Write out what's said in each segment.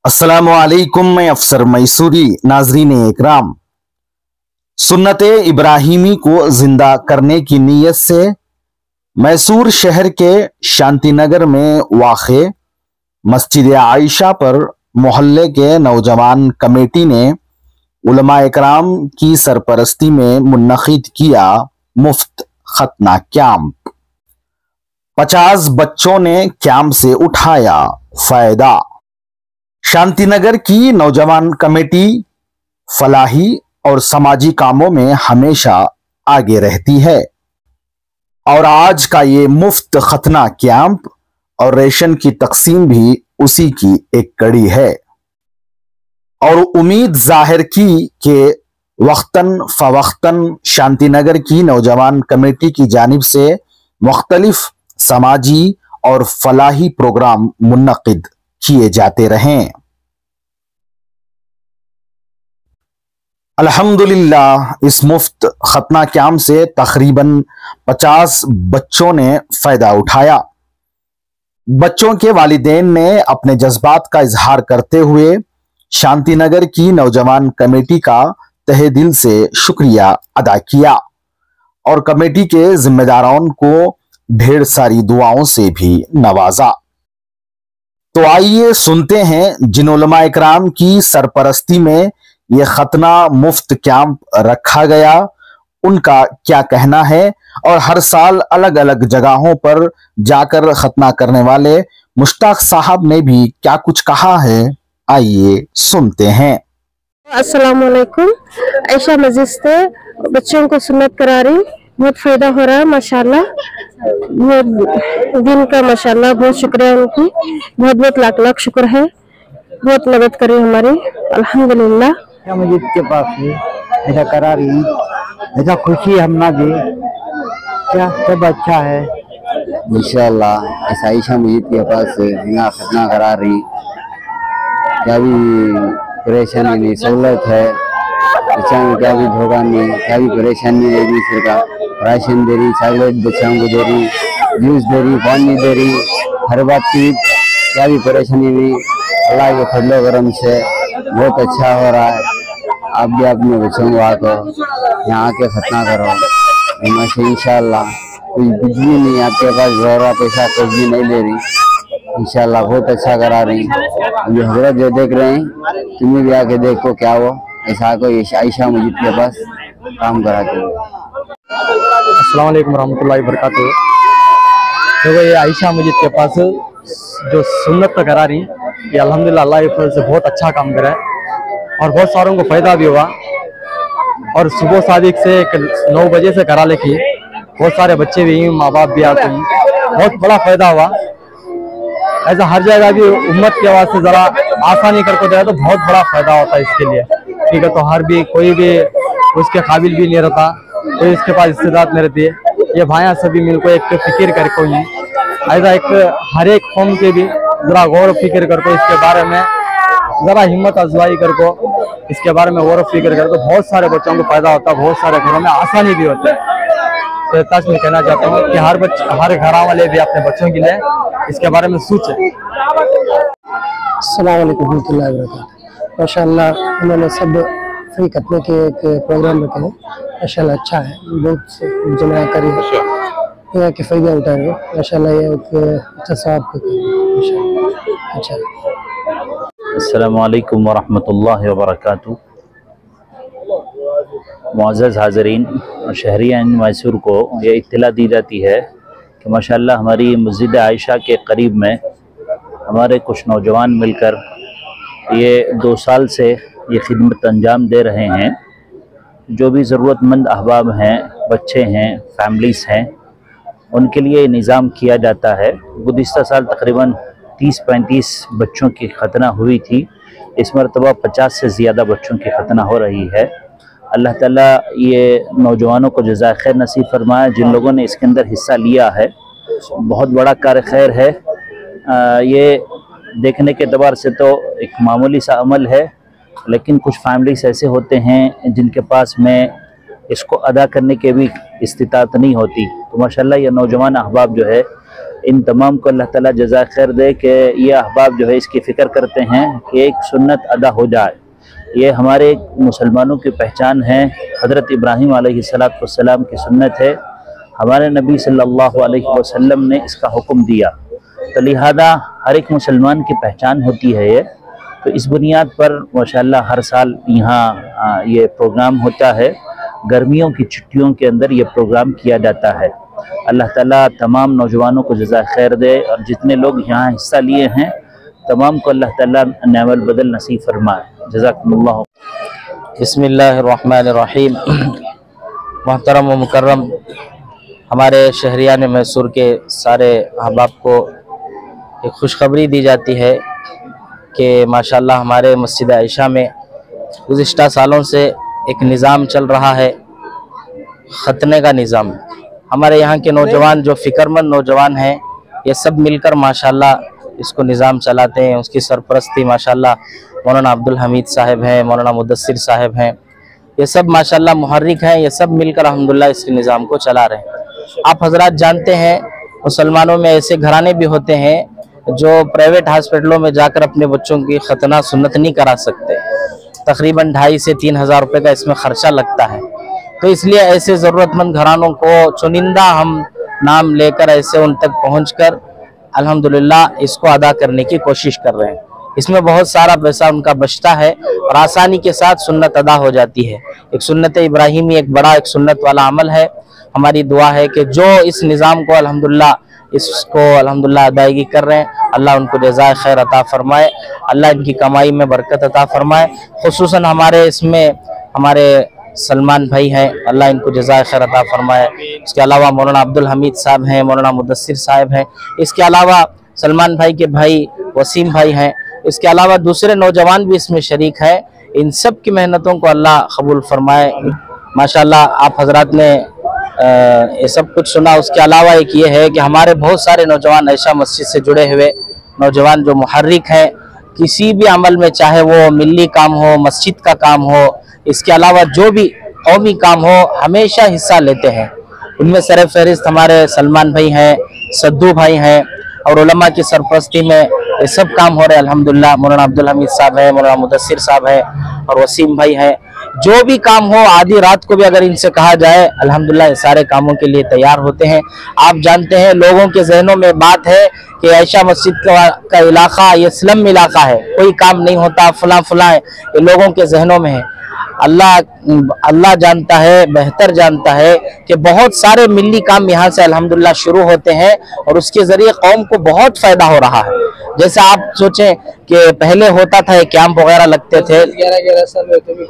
अस्सलामुअलैकुम, मैं अफसर मैसूरी। नाजरीन इकराम, सुन्नत इब्राहिमी को जिंदा करने की नीयत से मैसूर शहर के शांतिनगर में वाक़े मस्जिद आयशा पर मोहल्ले के नौजवान कमेटी ने उलमा इकराम की सरपरस्ती में मुनक़िद किया मुफ्त खतना कैंप। 50 बच्चों ने कैंप से उठाया फायदा। शांतिनगर की नौजवान कमेटी फलाही और समाजी कामों में हमेशा आगे रहती है और आज का ये मुफ्त खतना कैंप और रेशन की तकसीम भी उसी की एक कड़ी है। और उम्मीद जाहिर की कि वक्तन फवक्तन शांतिनगर की नौजवान कमेटी की जानिब से मुख्तलिफ समाजी और फलाही प्रोग्राम मुनक़िद किए जाते रहें। अल्हम्दुलिल्लाह, इस मुफ्त खतना कैंप से तकरीबन 50 बच्चों ने फायदा उठाया। बच्चों के वालिदैन ने अपने जज्बात का इजहार करते हुए शांतिनगर की नौजवान कमेटी का तहे दिल से शुक्रिया अदा किया और कमेटी के जिम्मेदारों को ढेर सारी दुआओं से भी नवाजा। तो आइए सुनते हैं जिन उलमा इकराम की सरपरस्ती में यह खतना मुफ्त कैंप रखा गया, उनका क्या कहना है और हर साल अलग अलग जगहों पर जाकर खतना करने वाले मुश्ताक साहब ने भी क्या कुछ कहा है। आइए सुनते हैं। अस्सलाम वालेकुम। आयशा मस्जिद से बच्चों को सुन्नत करा रही, बहुत फायदा हो रहा है माशाल्लाह। बहुत दिन का माशाल्लाह, बहुत शुक्रिया उनकी, बहुत बहुत लाख लाख शुक्र है, बहुत मदद करी हमारी अल्हम्दुलिल्लाह। मस्जिद के पास ऐसा करा रही, ऐसा खुशी हम ना दे क्या, सब अच्छा है इंशाल्लाह। ऐसा आयशा मस्जिद के पास यहाँ खतना करा रही, क्या भी परेशानी नहीं, सहूलत है बच्चा में, क्या भी धोखा नहीं, क्या भी परेशानी नहीं। एक दूसरे का राशन दे रही, चॉकलेट बच्चों को दे रही, जूस दे रही, पानी दे रही, हर बात की क्या भी परेशानी नहीं। अल्लाह के फजलो करम से बहुत अच्छा हो रहा है। आप भी अपने बच्चों को आकर यहाँ आके खतना करो इंशाल्लाह। कुछ बिजली नहीं आपके पास, जोरा पैसा कुछ भी नहीं ले रही इंशाल्लाह, बहुत अच्छा करा रही। अभी हजरत जो देख रहे हैं, तुम्हें भी आके देखो क्या हो, ऐसा आको आयशा मस्जिद के पास काम करा के। अस्सलाम वालेकुम रहमतुल्लाहि व बरकातुहू। देखो ये आयशा मस्जिद के पास जो सुन्नत करा रही, ये अल्हम्दुलिल्लाह अल्लाह के फजल से बहुत अच्छा काम करा है और बहुत सारों को फायदा भी हुआ। और सुबह सादिक से 9 बजे से करा लेके बहुत सारे बच्चे भी, माँ बाप भी आते हैं, बहुत बड़ा फायदा हुआ। ऐसा हर जगह भी उम्मत के आवाज से जरा आसानी करके दे तो बहुत बड़ा फायदा होता है इसके लिए, ठीक है। तो हर भी कोई भी उसके काबिल भी नहीं रहता, कोई इसके पास इस्तेदाद नहीं रहती है। ये भाइयाँ सभी मिलकर एक फिक्र करके ही ऐसा एक हर एक कौम के भी जरा गौर फिक्र करके इसके बारे में जरा हिम्मत अफजाई करको, इसके बारे में गौर फिक्र करके बहुत सारे बच्चों को फायदा होता है, बहुत सारे घरों में आसानी भी होती है। तो तक मैं कहना चाहता हूँ कि हर घर वाले भी अपने बच्चों के लिए इसके बारे में सोचें। अस्सलाम वालेकुम रहमतुल्लाहि व बरकातुहू। माशाअल्लाह उन्होंने सब फ्री खतने के एक प्रोग्राम रखे हैं, माशाअल्लाह अच्छा है, बहुत जमा करी यहाँ के फायदा उठा रहे हैं माशाअल्लाह। ये एक अच्छा साहब का अच्छा। अस्सलामु अलैकुम व रहमतुल्लाहि व बरकातुहू। मुअज़्ज़ज़ हाज़रीन और शहरियान मैसूर को ये इत्तला दी जाती है कि माशाअल्लाह हमारी मस्जिद आयशा के करीब में हमारे कुछ नौजवान मिलकर ये 2 साल से ये खिदमत अंजाम दे रहे हैं। जो भी ज़रूरतमंद अहबाब हैं, बच्चे हैं, फैमिलीज़ हैं, उनके लिए निज़ाम किया जाता है। गुज़िश्ता साल तकरीबन 30-35 बच्चों की खतना हुई थी, इस मरतबा 50 से ज़्यादा बच्चों की खतना हो रही है। अल्लाह ताला ये नौजवानों को जज़ाए खैर नसीब फरमाए जिन लोगों ने इसके अंदर हिस्सा लिया है, बहुत बड़ा कार्य खैर है। ये देखने के एतबार से तो एक मामूली सा अमल है, लेकिन कुछ फैमिलीज ऐसे होते हैं जिनके पास में इसको अदा करने के भी इस्तिताअत नहीं होती। तो माशाल्लाह ये नौजवान अहबाब जो है इन तमाम को अल्लाह ताला जज़ा खैर दे कि ये अहबाब जो है इसकी फ़िक्र करते हैं कि एक सुन्नत अदा हो जाए। ये हमारे मुसलमानों की पहचान है। हज़रत इब्राहीम अलैहिस्सलाम की सुन्नत है, हमारे नबी सल्लल्लाहु अलैहि वसल्लम ने इसका हुक्म दिया, तो लिहाजा हर एक मुसलमान की पहचान होती है ये। तो इस बुनियाद पर माशाअल्लाह हर साल यहाँ ये प्रोग्राम होता है। गर्मियों की छुट्टियों के अंदर ये प्रोग्राम किया जाता है। अल्लाह ताला तमाम नौजवानों को जज़ा खैर दे और जितने लोग यहाँ हिस्सा लिए हैं तमाम को अल्लाह ताला नेमल बदल नसीब फरमाए। जज़ाकुमुल्लाह। बिस्मिल्लाहिर्रहमानिर्रहीम। मोहतरम व मुकर्रम हमारे शहरियान मैसूर के सारे अहबाब को एक खुशखबरी दी जाती है कि माशाअल्लाह हमारे मस्जिद आयशा में गुज़िश्ता सालों से एक निज़ाम चल रहा है, ख़तने का निज़ाम। हमारे यहाँ के नौजवान जो फ़िक्रमंद नौजवान हैं ये सब मिलकर माशाअल्लाह इसको निज़ाम चलाते हैं। उसकी सरपरस्ती माशाअल्लाह मौलाना अब्दुल हमीद साहब हैं, मौलाना मुदस्सिर साहब हैं, ये सब माशाअल्लाह मुहर्रिक हैं। ये सब मिलकर अल्हम्दुलिल्लाह इस निज़ाम को चला रहे हैं। आप हजरात जानते हैं मुसलमानों में ऐसे घराने भी होते हैं जो प्राइवेट हॉस्पिटलों में जाकर अपने बच्चों की खतना सुन्नत नहीं करा सकते। तकरीबन 2,500 से 3,000 रुपये का इसमें ख़र्चा लगता है। तो इसलिए ऐसे ज़रूरतमंद घरानों को चुनिंदा हम नाम लेकर ऐसे उन तक पहुंचकर अल्हम्दुलिल्लाह इसको अदा करने की कोशिश कर रहे हैं। इसमें बहुत सारा पैसा उनका बचता है और आसानी के साथ सुन्नत अदा हो जाती है। एक सुन्नत इब्राहीमी एक बड़ा एक सुन्नत वाला अमल है। हमारी दुआ है कि जो इस निज़ाम को अल्हम्दुलिल्लाह अदायगी कर रहे हैं अल्लाह उनको जज़ाए खैर अता फरमाए, अल्लाह इनकी कमाई में बरकत अता फरमाए। खुसूसन हमारे इसमें हमारे सलमान भाई हैं, अल्लाह इनको जज़ाए खैर अता फरमाए। इसके अलावा मौलाना अब्दुल हमीद साहब हैं, मौलाना मुदस्सिर साहब हैं। इसके अलावा सलमान भाई के भाई वसीम भाई हैं। इसके अलावा दूसरे नौजवान भी इसमें शरीक हैं। इन सब की मेहनतों को अल्लाह कबूल फरमाए। माशाअल्लाह आप हजरात ने ये सब कुछ सुना। उसके अलावा एक ये है कि हमारे बहुत सारे नौजवान आयशा मस्जिद से जुड़े हुए नौजवान जो मुहर्रिक हैं किसी भी अमल में, चाहे वो मिली काम हो, मस्जिद का काम हो, इसके अलावा जो भी कौमी काम हो, हमेशा हिस्सा लेते हैं। उनमें सर फहरिस्त हमारे सलमान भाई हैं, सद्दू भाई हैं और उलमा की सरपरस्ती में ये सब काम हो रहे हैं अल्हम्दुलिल्लाह। मौलाना अब्दुल हमीद साहब हैं, मौलाना मुदस्सिर साहब हैं और वसीम भाई हैं। जो भी काम हो आधी रात को भी अगर इनसे कहा जाए अल्हम्दुलिल्लाह ये सारे कामों के लिए तैयार होते हैं। आप जानते हैं लोगों के जहनों में बात है कि आयशा मस्जिद का इलाका ये स्लम इलाका है, कोई काम नहीं होता, फला फला है, ये लोगों के जहनों में है। अल्लाह जानता है, बेहतर जानता है कि बहुत सारे मिली काम यहाँ से अल्हम्दुलिल्लाह शुरू होते हैं और उसके जरिए कौम को बहुत फायदा हो रहा है। जैसे आप सोचें कि पहले होता था कैंप वगैरह लगते थे, 11-11 साल में तो भी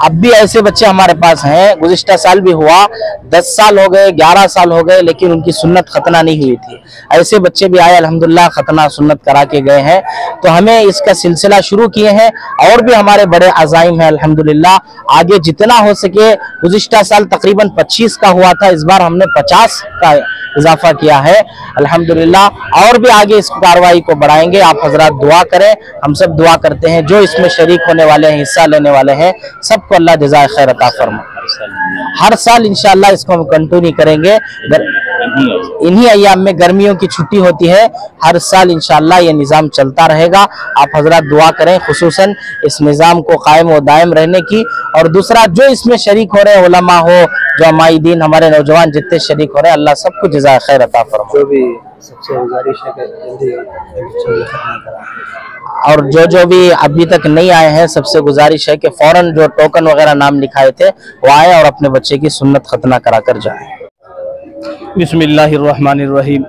अब भी ऐसे बच्चे हमारे पास हैं। गुज़िश्ता साल भी हुआ, 10 साल हो गए, 11 साल हो गए, लेकिन उनकी सुन्नत खतना नहीं हुई थी। ऐसे बच्चे भी आए अल्हम्दुलिल्लाह खतना सुन्नत करा के गए हैं। तो हमें इसका सिलसिला शुरू किए हैं और भी हमारे बड़े अज़ाइम हैं अल्हम्दुलिल्लाह। आगे जितना हो सके, गुज़िश्ता साल तकरीबन 25 का हुआ था, इस बार हमने 50 का इजाफा किया है अल्हम्दुलिल्लाह। और भी आगे इस कार्रवाई को बढ़ाएंगे। आप हजरात दुआ करें, हम सब दुआ करते हैं। जो इसमें शरीक होने वाले हैं, हिस्सा लेने वाले हैं, सबको अल्लाह जज़ाए खैर अता फरमाए। हर साल इंशाअल्लाह इसको हम कंटिन्यू करेंगे। इन्हीं अय्याम में गर्मियों की छुट्टी होती है, हर साल इंशाअल्लाह ये निज़ाम चलता रहेगा। आप हजरात दुआ करें खुसूसन इस निज़ाम को कायम व दायम रहने की। और दूसरा जो इसमें शरीक हो रहे हैं, उलमा हो, जो अमाइदीन, हमारे नौजवान जितने शरीक हो रहे हैं, अल्लाह सबको जज़ाए खैर अता फरमाए। जो भी सबसे गुजारिश है और जो भी अभी तक नहीं आए हैं, सबसे गुजारिश है कि फौरन जो टोकन वगैरह नाम लिखाए थे वो आए और अपने बच्चे की सुन्नत खतना करा कर जाए। बिस्मिल्लाहिर्रहमानिर्रहीम।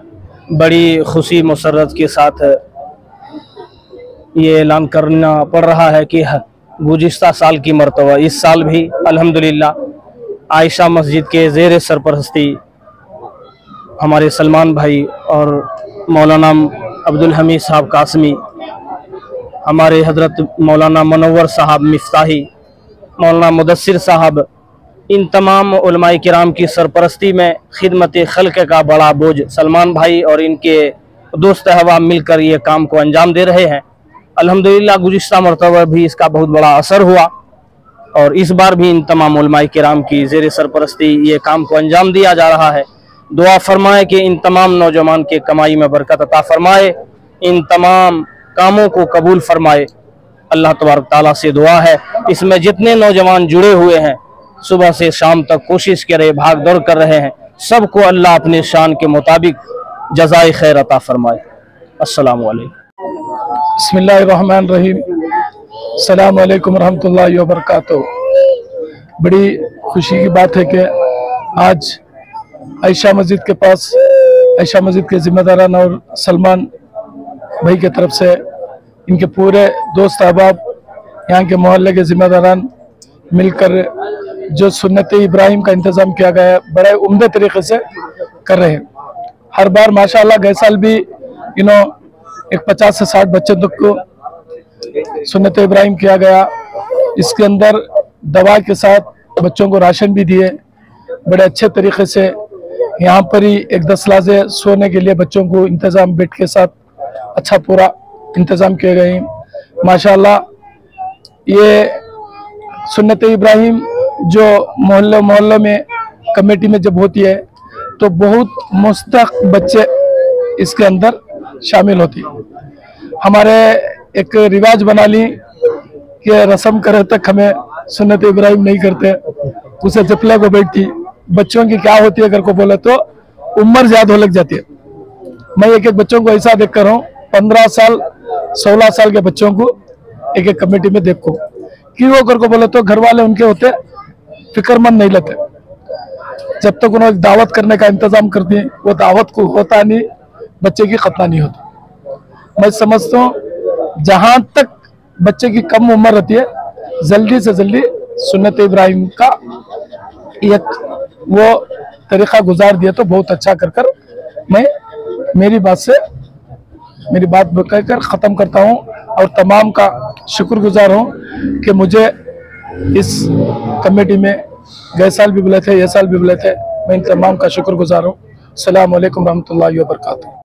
बड़ी खुशी मसरत के साथ ये ऐलान करना पड़ रहा है कि गुज़िश्ता साल की मरतबा इस साल भी अल्हम्दुलिल्लाह आयशा मस्जिद के ज़ेर सरपरस्ती हमारे सलमान भाई और मौलाना अब्दुल हमीद साहब कासमी, हमारे हज़रत मौलाना मनव्वर साहब मिफ्ताही, मौलाना मुदस्सिर साहब, इन तमाम उलमाए किराम की सरपरस्ती में खिदमत खल्क़ का बड़ा बोझ सलमान भाई और इनके दोस्त अहबाब मिलकर ये काम को अंजाम दे रहे हैं। अल्हम्दुलिल्लाह गुज़िश्ता मरतबा भी इसका बहुत बड़ा असर हुआ और इस बार भी इन तमाम उलमाए किराम की ज़ेर सरपरस्ती ये काम को अंजाम दिया जा रहा है। दुआ फरमाए कि इन तमाम नौजवान के कमाई में बरकत अता फरमाए, इन तमाम कामों को कबूल फरमाए। अल्लाह तबारक ताला से दुआ है, इसमें जितने नौजवान जुड़े हुए हैं, सुबह से शाम तक कोशिश करे, भाग दौड़ कर रहे हैं, सबको अल्लाह अपने शान के मुताबिक जज़ाए खैर अता फरमाए। अस्सलाम वालेकुम। बिस्मिल्लाहिर्रहमानिर्रहीम। अस्सलाम वालेकुम रहमतुल्लाहि व बरकातहू। बड़ी खुशी की बात है कि आज आयशा मस्जिद के पास, आयशा मस्जिद के जिम्मेदारान और सलमान भाई की तरफ से इनके पूरे दोस्त अहबाब, यहाँ के मोहल्ले के जिम्मेदारान मिलकर जो सुन्नत इब्राहिम का इंतज़ाम किया गया है, बड़े उम्दे तरीके से कर रहे हैं। हर बार माशाल्लाह गए साल भी एक 50 से 60 बच्चे तक को सुन्नत इब्राहिम किया गया। इसके अंदर दवा के साथ बच्चों को राशन भी दिए। बड़े अच्छे तरीके से यहाँ पर ही एक 10 लाजे सोने के लिए बच्चों को इंतज़ाम बेड के साथ अच्छा पूरा इंतज़ाम किए गए हैं। माशाल्लाह ये सुन्नत इब्राहिम जो मोहल्लों में कमेटी में जब होती है तो बहुत मुस्तक बच्चे इसके अंदर शामिल होती है। हमारे एक रिवाज बना ली कि रस्म करे तक हमें सुन्नत इब्राहिम नहीं करते, उसे जपले को बैठती। बच्चों की क्या होती है अगर को बोले तो उम्र ज्यादा हो लग जाती है। मैं एक एक बच्चों को ऐसा देख कर हूँ, 15 साल 16 साल के बच्चों को एक एक कमेटी में देखो कि वो कर को बोले तो घर वाले उनके होते फिक्रमंद नहीं लेते। जब तक उन्होंने दावत करने का इंतजाम करती है, वो दावत को होता नहीं, बच्चे की खतना नहीं होती। मैं समझता हूँ जहां तक बच्चे की कम उम्र रहती है, जल्दी से जल्दी सुन्नत इब्राहिम का एक वो तरीका गुजार दिया तो बहुत अच्छा कर मैं मेरी बात कहकर ख़त्म करता हूँ और तमाम का शुक्रगुजार हूँ कि मुझे इस कमेटी में गए साल भी बुलाए थे, ये साल भी बुलाए थे। मैं इन तमाम का शुक्रगुजार हूँ। अस्सलाम वालेकुम रहमतुल्लाहि व बरकातहू।